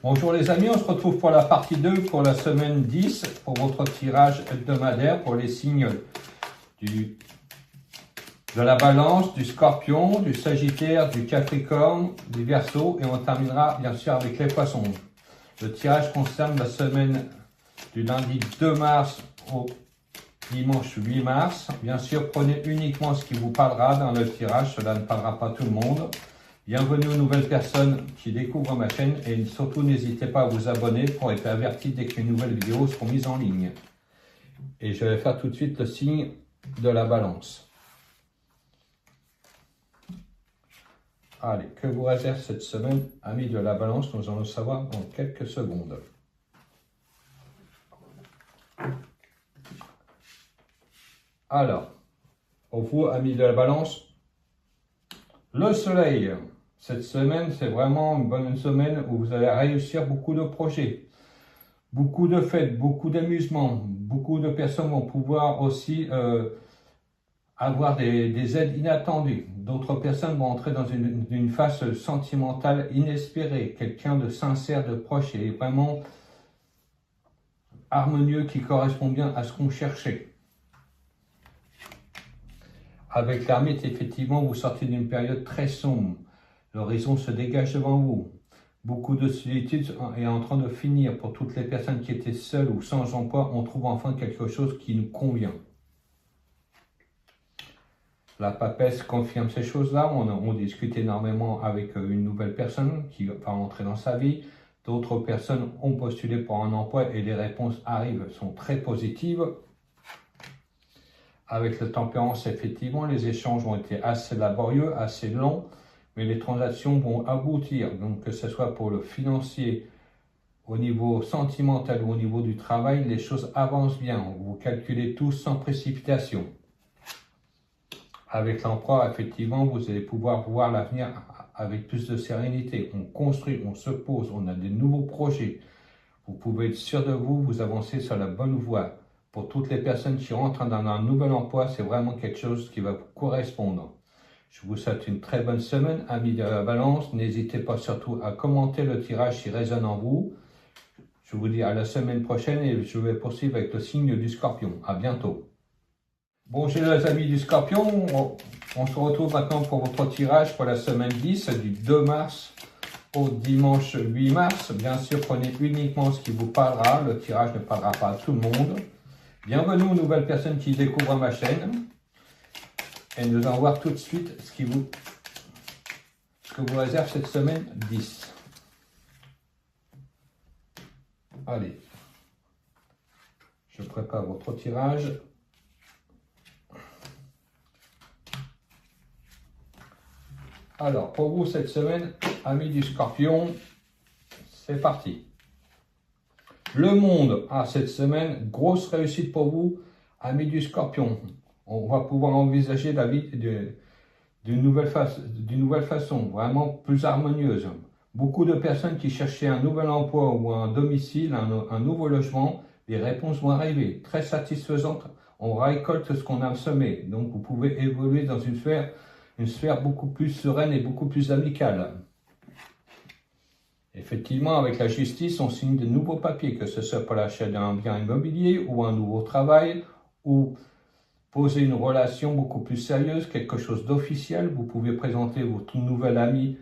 Bonjour les amis, on se retrouve pour la partie 2 pour la semaine 10 pour votre tirage hebdomadaire pour les signes de la Balance, du Scorpion, du Sagittaire, du Capricorne, du Verseau et on terminera bien sûr avec les Poissons. Le tirage concerne la semaine du lundi 2 mars au dimanche 8 mars. Bien sûr, prenez uniquement ce qui vous parlera dans le tirage, cela ne parlera pas tout le monde. Bienvenue aux nouvelles personnes qui découvrent ma chaîne et surtout n'hésitez pas à vous abonner pour être averti dès que les nouvelles vidéos seront mises en ligne. Et je vais faire tout de suite le signe de la Balance. Allez, que vous réserve cette semaine, amis de la Balance, nous allons le savoir dans quelques secondes. Alors, pour vous, amis de la Balance, le Soleil. Cette semaine, c'est vraiment une bonne semaine où vous allez réussir beaucoup de projets, beaucoup de fêtes, beaucoup d'amusements. Beaucoup de personnes vont pouvoir aussi avoir des aides inattendues. D'autres personnes vont entrer dans une phase sentimentale inespérée. Quelqu'un de sincère, de proche et vraiment harmonieux qui correspond bien à ce qu'on cherchait. Avec l'ermite, effectivement, vous sortez d'une période très sombre. L'horizon se dégage devant vous. Beaucoup de solitude est en train de finir. Pour toutes les personnes qui étaient seules ou sans emploi, on trouve enfin quelque chose qui nous convient. La papesse confirme ces choses-là. On discute énormément avec une nouvelle personne qui va entrer dans sa vie. D'autres personnes ont postulé pour un emploi et les réponses arrivent, sont très positives. Avec la Tempérance, effectivement, les échanges ont été assez laborieux, assez longs, mais les transactions vont aboutir. Donc, que ce soit pour le financier, au niveau sentimental ou au niveau du travail, les choses avancent bien. Vous calculez tout sans précipitation. Avec l'emploi, effectivement, vous allez pouvoir voir l'avenir avec plus de sérénité. On construit, on se pose, on a des nouveaux projets. Vous pouvez être sûr de vous, vous avancez sur la bonne voie. Pour toutes les personnes qui rentrent dans un nouvel emploi, c'est vraiment quelque chose qui va vous correspondre. Je vous souhaite une très bonne semaine, amis de la Balance. N'hésitez pas surtout à commenter le tirage qui résonne en vous. Je vous dis à la semaine prochaine et je vais poursuivre avec le signe du Scorpion. À bientôt. Bonjour les amis du Scorpion. On se retrouve maintenant pour votre tirage pour la semaine 10 du 2 mars au dimanche 8 mars. Bien sûr, prenez uniquement ce qui vous parlera. Le tirage ne parlera pas à tout le monde. Bienvenue aux nouvelles personnes qui découvrent ma chaîne. Et nous allons voir tout de suite ce que vous réserve cette semaine 10. Allez. Je prépare votre tirage. Alors, pour vous cette semaine, amis du Scorpion, c'est parti. Le monde, cette semaine, grosse réussite pour vous, amis du Scorpion. On va pouvoir envisager la vie d'une nouvelle façon, vraiment plus harmonieuse. Beaucoup de personnes qui cherchaient un nouvel emploi ou un domicile, un nouveau logement, les réponses vont arriver. Très satisfaisantes, on récolte ce qu'on a semé. Donc vous pouvez évoluer dans une sphère beaucoup plus sereine et beaucoup plus amicale. Effectivement, avec la justice, on signe de nouveaux papiers, que ce soit pour l'achat d'un bien immobilier ou un nouveau travail, ou poser une relation beaucoup plus sérieuse, quelque chose d'officiel. Vous pouvez présenter votre nouvel ami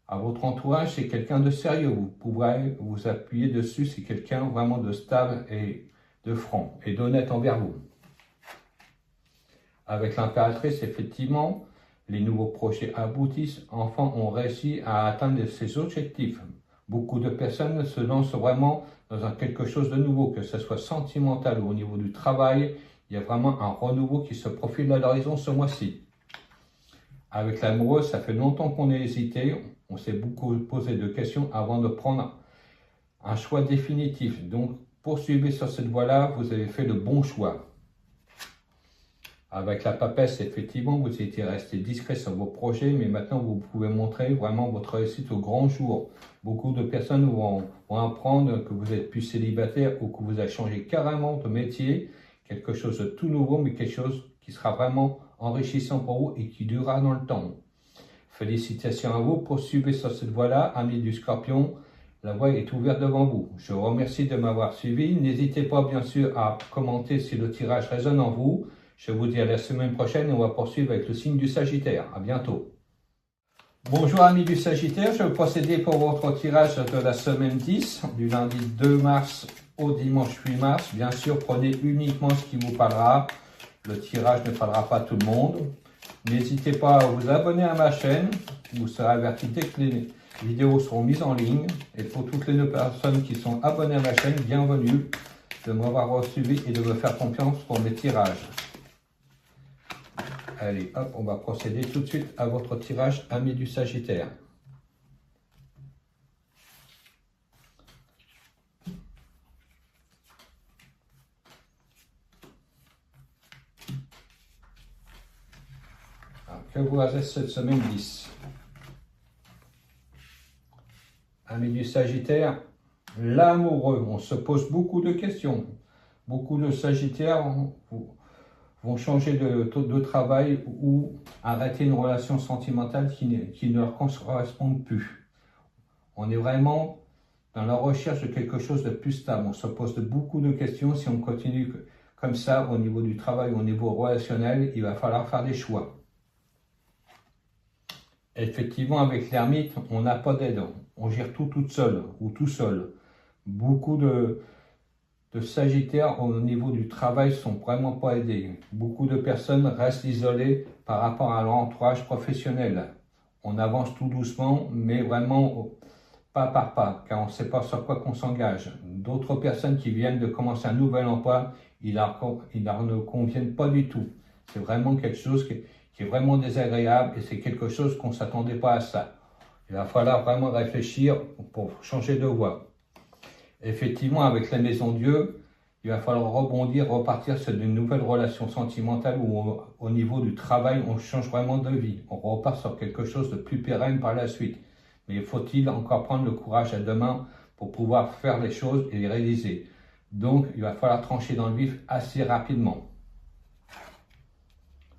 à votre entourage, c'est quelqu'un de sérieux. Vous pourrez vous appuyer dessus, c'est quelqu'un vraiment de stable et de franc et d'honnête envers vous. Avec l'impératrice, effectivement, les nouveaux projets aboutissent. Enfin, on réussit à atteindre ses objectifs. Beaucoup de personnes se lancent vraiment dans quelque chose de nouveau, que ce soit sentimental ou au niveau du travail. Il y a vraiment un renouveau qui se profile à l'horizon ce mois-ci. Avec l'amoureux, ça fait longtemps qu'on a hésité. On s'est beaucoup posé de questions avant de prendre un choix définitif. Donc, poursuivez sur cette voie-là, vous avez fait le bon choix. Avec la papesse, effectivement, vous étiez resté discret sur vos projets, mais maintenant, vous pouvez montrer vraiment votre réussite au grand jour. Beaucoup de personnes vont apprendre que vous êtes plus célibataire ou que vous avez changé carrément de métier, quelque chose de tout nouveau, mais quelque chose qui sera vraiment enrichissant pour vous et qui durera dans le temps. Félicitations à vous, poursuivez sur cette voie-là, amis du Scorpion. La voie est ouverte devant vous. Je vous remercie de m'avoir suivi. N'hésitez pas bien sûr à commenter si le tirage résonne en vous. Je vous dis à la semaine prochaine et on va poursuivre avec le signe du Sagittaire. À bientôt. Bonjour amis du Sagittaire, je vais procéder pour votre tirage de la semaine 10, du lundi 2 mars au dimanche 8 mars. Bien sûr, prenez uniquement ce qui vous parlera. Le tirage ne parlera pas à tout le monde. N'hésitez pas à vous abonner à ma chaîne. Vous serez averti dès que les vidéos seront mises en ligne. Et pour toutes les 2 personnes qui sont abonnées à ma chaîne, bienvenue de m'avoir suivi et de me faire confiance pour mes tirages. Allez, hop, on va procéder tout de suite à votre tirage, amis du Sagittaire. Alors, que vous avez cette semaine 10. Amis du Sagittaire, l'amoureux, on se pose beaucoup de questions. Beaucoup de Sagittaires vont changer de travail ou arrêter une relation sentimentale qui ne leur correspond plus. On est vraiment dans la recherche de quelque chose de plus stable. On se pose beaucoup de questions. Si on continue comme ça au niveau du travail, au niveau relationnel, il va falloir faire des choix. Effectivement, avec l'ermite, on n'a pas d'aide. On gère tout toute seule ou tout seul. Beaucoup de Sagittaires au niveau du travail ne sont vraiment pas aidés. Beaucoup de personnes restent isolées par rapport à leur entourage professionnel. On avance tout doucement, mais vraiment pas par pas, car on ne sait pas sur quoi qu'on s'engage. D'autres personnes qui viennent de commencer un nouvel emploi, ils leur ne conviennent pas du tout. C'est vraiment quelque chose qui est vraiment désagréable et c'est quelque chose qu'on ne s'attendait pas à ça. Il va falloir vraiment réfléchir pour changer de voie. Effectivement, avec la Maison Dieu, il va falloir rebondir, repartir sur une nouvelle relation sentimentale où au niveau du travail, on change vraiment de vie. On repart sur quelque chose de plus pérenne par la suite. Mais faut-il encore prendre le courage à deux mains pour pouvoir faire les choses et les réaliser. Donc, il va falloir trancher dans le vif assez rapidement.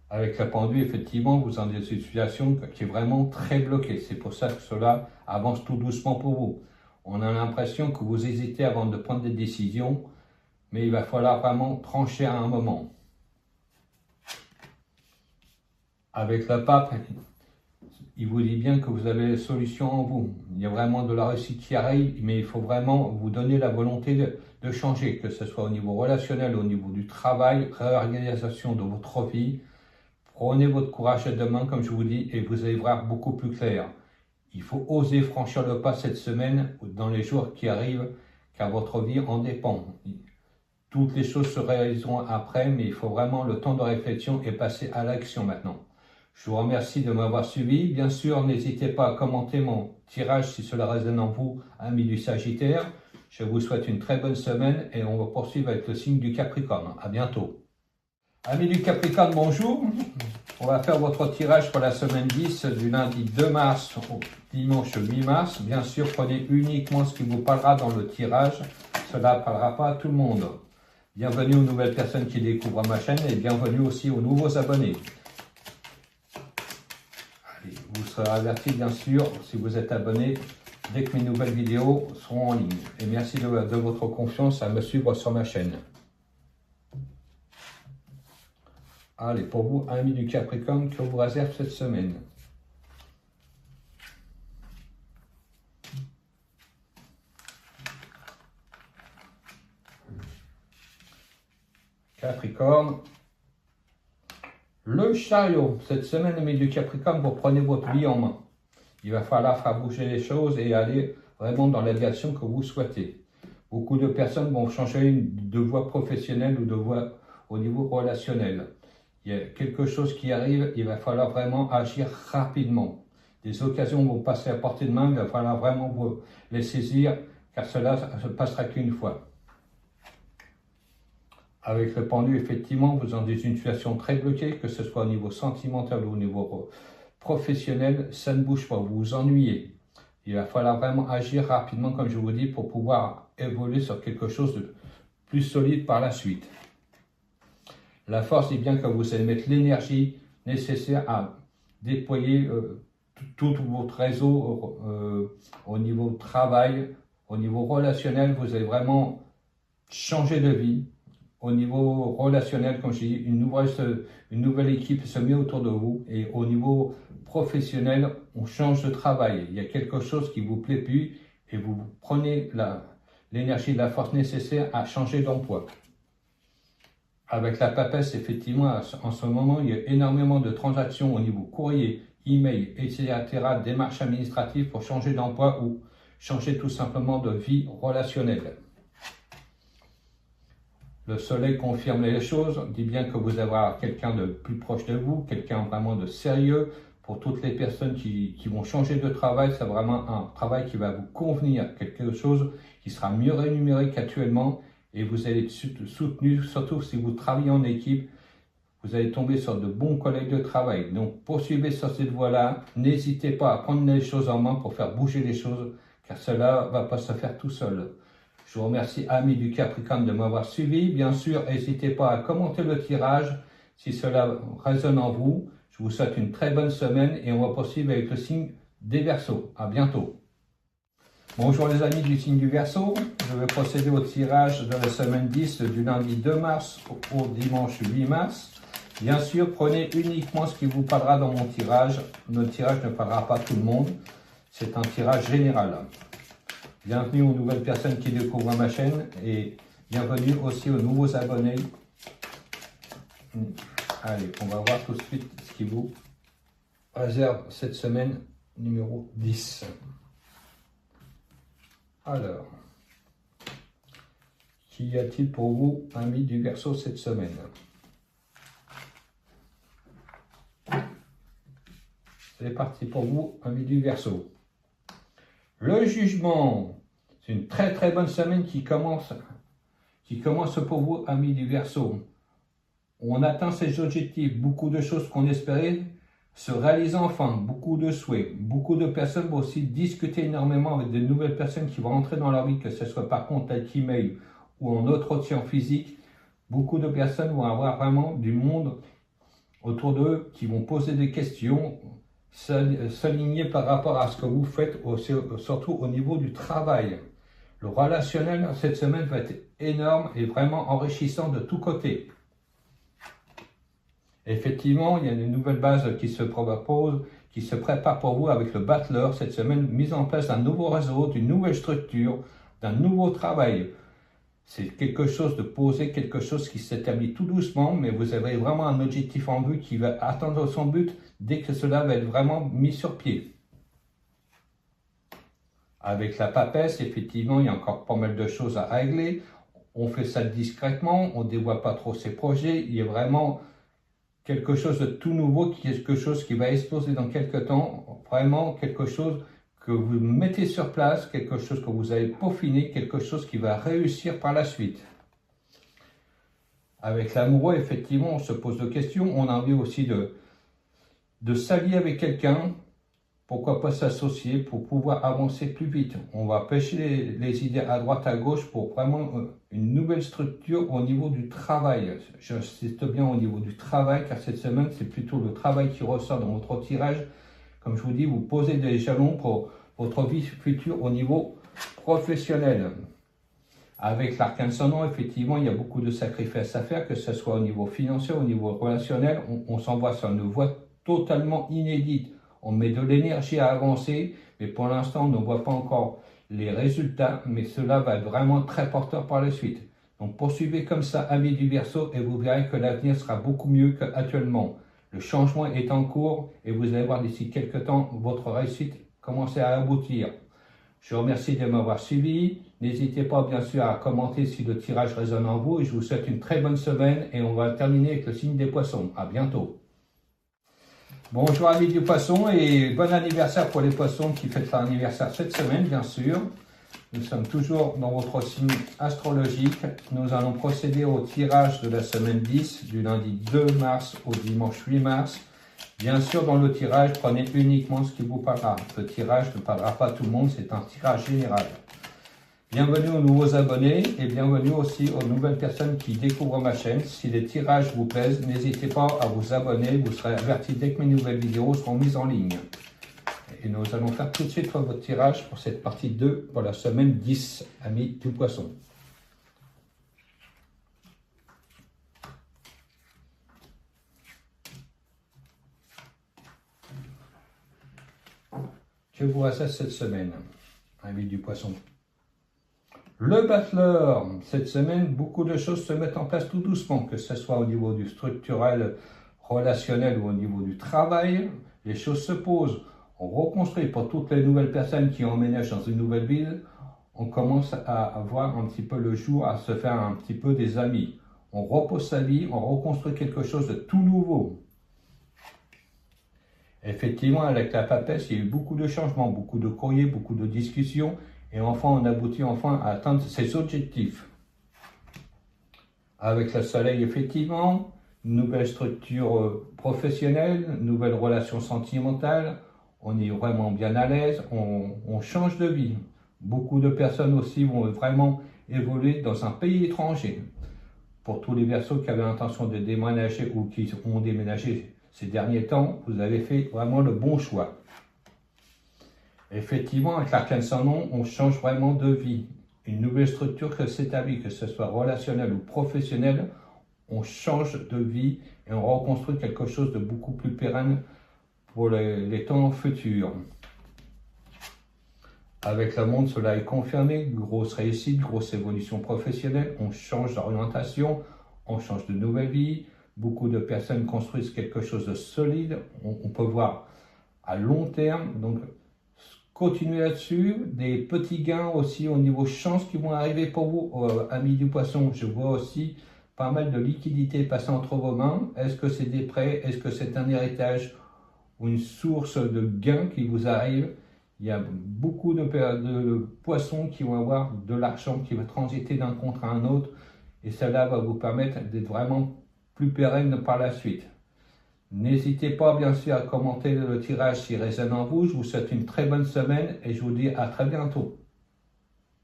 Avec la pendule, effectivement, vous en avez une situation qui est vraiment très bloquée. C'est pour ça que cela avance tout doucement pour vous. On a l'impression que vous hésitez avant de prendre des décisions, mais il va falloir vraiment trancher à un moment. Avec le pape, il vous dit bien que vous avez les solutions en vous. Il y a vraiment de la réussite qui arrive, mais il faut vraiment vous donner la volonté de changer, que ce soit au niveau relationnel, au niveau du travail, réorganisation de votre vie. Prenez votre courage à deux mains, comme je vous dis, et vous allez voir beaucoup plus clair. Il faut oser franchir le pas cette semaine, dans les jours qui arrivent, car votre vie en dépend. Toutes les choses se réaliseront après, mais il faut vraiment le temps de réflexion et passer à l'action maintenant. Je vous remercie de m'avoir suivi. Bien sûr, n'hésitez pas à commenter mon tirage si cela résonne en vous, amis du Sagittaire. Je vous souhaite une très bonne semaine et on va poursuivre avec le signe du Capricorne. À bientôt. Amis du Capricorne, bonjour. On va faire votre tirage pour la semaine 10 du lundi 2 mars au dimanche 8 mars. Bien sûr, prenez uniquement ce qui vous parlera dans le tirage. Cela ne parlera pas à tout le monde. Bienvenue aux nouvelles personnes qui découvrent ma chaîne et bienvenue aussi aux nouveaux abonnés. Allez, vous serez avertis bien sûr si vous êtes abonné dès que mes nouvelles vidéos seront en ligne. Et merci de votre confiance à me suivre sur ma chaîne. Allez, pour vous, amis du Capricorne, que vous réserve cette semaine. Capricorne. Le chariot. Cette semaine, amis du Capricorne, vous prenez votre vie en main. Il va falloir faire bouger les choses et aller vraiment dans la direction que vous souhaitez. Beaucoup de personnes vont changer de voie professionnelle ou de voie au niveau relationnel. Il y a quelque chose qui arrive, il va falloir vraiment agir rapidement. Des occasions vont passer à portée de main, il va falloir vraiment vous les saisir, car cela ne se passera qu'une fois. Avec le pendu, effectivement, vous êtes dans une situation très bloquée, que ce soit au niveau sentimental ou au niveau professionnel, ça ne bouge pas, vous vous ennuyez. Il va falloir vraiment agir rapidement, comme je vous dis, pour pouvoir évoluer sur quelque chose de plus solide par la suite. La force est bien que vous allez mettre l'énergie nécessaire à déployer tout votre réseau au niveau travail, Au niveau relationnel, vous allez vraiment changer de vie. Au niveau relationnel, comme je dis, une nouvelle équipe se met autour de vous. Et au niveau professionnel, on change de travail. Il y a quelque chose qui vous plaît plus et vous prenez l'énergie, la force nécessaire à changer d'emploi. Avec la papesse, effectivement, en ce moment, il y a énormément de transactions au niveau courrier, email, etc., démarches administratives pour changer d'emploi ou changer tout simplement de vie relationnelle. Le soleil confirme les choses, dit bien que vous avez quelqu'un de plus proche de vous, quelqu'un vraiment de sérieux. Pour toutes les personnes qui vont changer de travail, c'est vraiment un travail qui va vous convenir, quelque chose qui sera mieux rémunéré qu'actuellement et vous allez être soutenu, surtout si vous travaillez en équipe, vous allez tomber sur de bons collègues de travail. Donc poursuivez sur cette voie-là, n'hésitez pas à prendre les choses en main pour faire bouger les choses, car cela ne va pas se faire tout seul. Je vous remercie, amis du Capricorne, de m'avoir suivi. Bien sûr, n'hésitez pas à commenter le tirage si cela résonne en vous. Je vous souhaite une très bonne semaine et on va poursuivre avec le signe des Verseaux. À bientôt. Bonjour les amis du signe du Verseau. Je vais procéder au tirage de la semaine 10 du lundi 2 mars au dimanche 8 mars. Bien sûr, prenez uniquement ce qui vous parlera dans mon tirage. Notre tirage ne parlera pas à tout le monde. C'est un tirage général. Bienvenue aux nouvelles personnes qui découvrent ma chaîne et bienvenue aussi aux nouveaux abonnés. Allez, on va voir tout de suite ce qui vous réserve cette semaine numéro 10. Alors, qu'y a-t-il pour vous, amis du Verseau, cette semaine? C'est parti pour vous, amis du Verseau. Le jugement, c'est une très très bonne semaine qui commence pour vous, amis du Verseau. On atteint ses objectifs, beaucoup de choses qu'on espérait se réalisent enfin, beaucoup de souhaits. Beaucoup de personnes vont aussi discuter énormément avec de nouvelles personnes qui vont rentrer dans leur vie, que ce soit par contact email ou en entretien physique. Beaucoup de personnes vont avoir vraiment du monde autour d'eux qui vont poser des questions, s'aligner par rapport à ce que vous faites, surtout au niveau du travail. Le relationnel cette semaine va être énorme et vraiment enrichissant de tous côtés. Effectivement, il y a une nouvelle base qui se propose, qui se prépare pour vous avec le battleur cette semaine, mise en place d'un nouveau réseau, d'une nouvelle structure, d'un nouveau travail. C'est quelque chose de posé, quelque chose qui s'établit tout doucement, mais vous avez vraiment un objectif en vue qui va atteindre son but dès que cela va être vraiment mis sur pied. Avec la papesse, effectivement, il y a encore pas mal de choses à régler. On fait ça discrètement, on ne dévoile pas trop ses projets. Il y a vraiment quelque chose de tout nouveau, quelque chose qui va exploser dans quelques temps. Vraiment quelque chose que vous mettez sur place, quelque chose que vous avez peaufiné, quelque chose qui va réussir par la suite. Avec l'amoureux, effectivement, on se pose des questions. On a envie aussi de s'allier avec quelqu'un. Pourquoi pas s'associer pour pouvoir avancer plus vite? On va pêcher les idées à droite, à gauche pour vraiment une nouvelle structure au niveau du travail. J'insiste bien au niveau du travail, car cette semaine, c'est plutôt le travail qui ressort dans votre tirage. Comme je vous dis, vous posez des jalons pour votre vie future au niveau professionnel. Avec l'arcane ascendant, effectivement, il y a beaucoup de sacrifices à faire, que ce soit au niveau financier, au niveau relationnel. On s'envoie sur une voie totalement inédite. On met de l'énergie à avancer, mais pour l'instant, on ne voit pas encore les résultats, mais cela va être vraiment très porteur par la suite. Donc poursuivez comme ça, amis du Verseau, et vous verrez que l'avenir sera beaucoup mieux qu'actuellement. Le changement est en cours et vous allez voir d'ici quelques temps votre réussite commencer à aboutir. Je vous remercie de m'avoir suivi. N'hésitez pas bien sûr à commenter si le tirage résonne en vous et je vous souhaite une très bonne semaine et on va terminer avec le signe des Poissons. À bientôt. Bonjour amis du Poisson et bon anniversaire pour les Poissons qui fêtent leur anniversaire cette semaine bien sûr. Nous sommes toujours dans votre signe astrologique. Nous allons procéder au tirage de la semaine 10 du lundi 2 mars au dimanche 8 mars. Bien sûr, dans le tirage, prenez uniquement ce qui vous parlera. Le tirage ne parlera pas à tout le monde, c'est un tirage général. Bienvenue aux nouveaux abonnés et bienvenue aussi aux nouvelles personnes qui découvrent ma chaîne. Si les tirages vous plaisent, n'hésitez pas à vous abonner, vous serez avertis dès que mes nouvelles vidéos seront mises en ligne. Et nous allons faire tout de suite votre tirage pour cette partie 2 pour la semaine 10, amis du poisson. Que vous reste cette semaine, amis du poisson? Le battleur, cette semaine, beaucoup de choses se mettent en place tout doucement, que ce soit au niveau du structurel, relationnel ou au niveau du travail. Les choses se posent. On reconstruit pour toutes les nouvelles personnes qui emménagent dans une nouvelle ville. On commence à voir un petit peu le jour, à se faire un petit peu des amis. On repose sa vie, on reconstruit quelque chose de tout nouveau. Effectivement, avec la papesse, il y a eu beaucoup de changements, beaucoup de courriers, beaucoup de discussions. Et enfin, on aboutit enfin à atteindre ses objectifs. Avec le soleil, effectivement, nouvelle structure professionnelle, nouvelle relation sentimentale, on est vraiment bien à l'aise, on change de vie. Beaucoup de personnes aussi vont vraiment évoluer dans un pays étranger. Pour tous les Verseaux qui avaient l'intention de déménager ou qui ont déménagé ces derniers temps, vous avez fait vraiment le bon choix. Effectivement, avec l'arcane sans nom, on change vraiment de vie. Une nouvelle structure qui s'établit, que ce soit relationnel ou professionnel, on change de vie et on reconstruit quelque chose de beaucoup plus pérenne pour les temps futurs. Avec le monde, cela est confirmé, grosse réussite, grosse évolution professionnelle, on change d'orientation, on change de nouvelle vie, beaucoup de personnes construisent quelque chose de solide, on peut voir à long terme, donc continuez là-dessus, des petits gains aussi au niveau chance qui vont arriver pour vous, amis du poisson. Je vois aussi pas mal de liquidités passer entre vos mains. Est-ce que c'est des prêts? Est-ce que c'est un héritage ou une source de gains qui vous arrive? Il y a beaucoup de poissons qui vont avoir de l'argent qui va transiter d'un compte à un autre et cela va vous permettre d'être vraiment plus pérenne par la suite. N'hésitez pas bien sûr à commenter le tirage s'il résonne en vous. Je vous souhaite une très bonne semaine et je vous dis à très bientôt.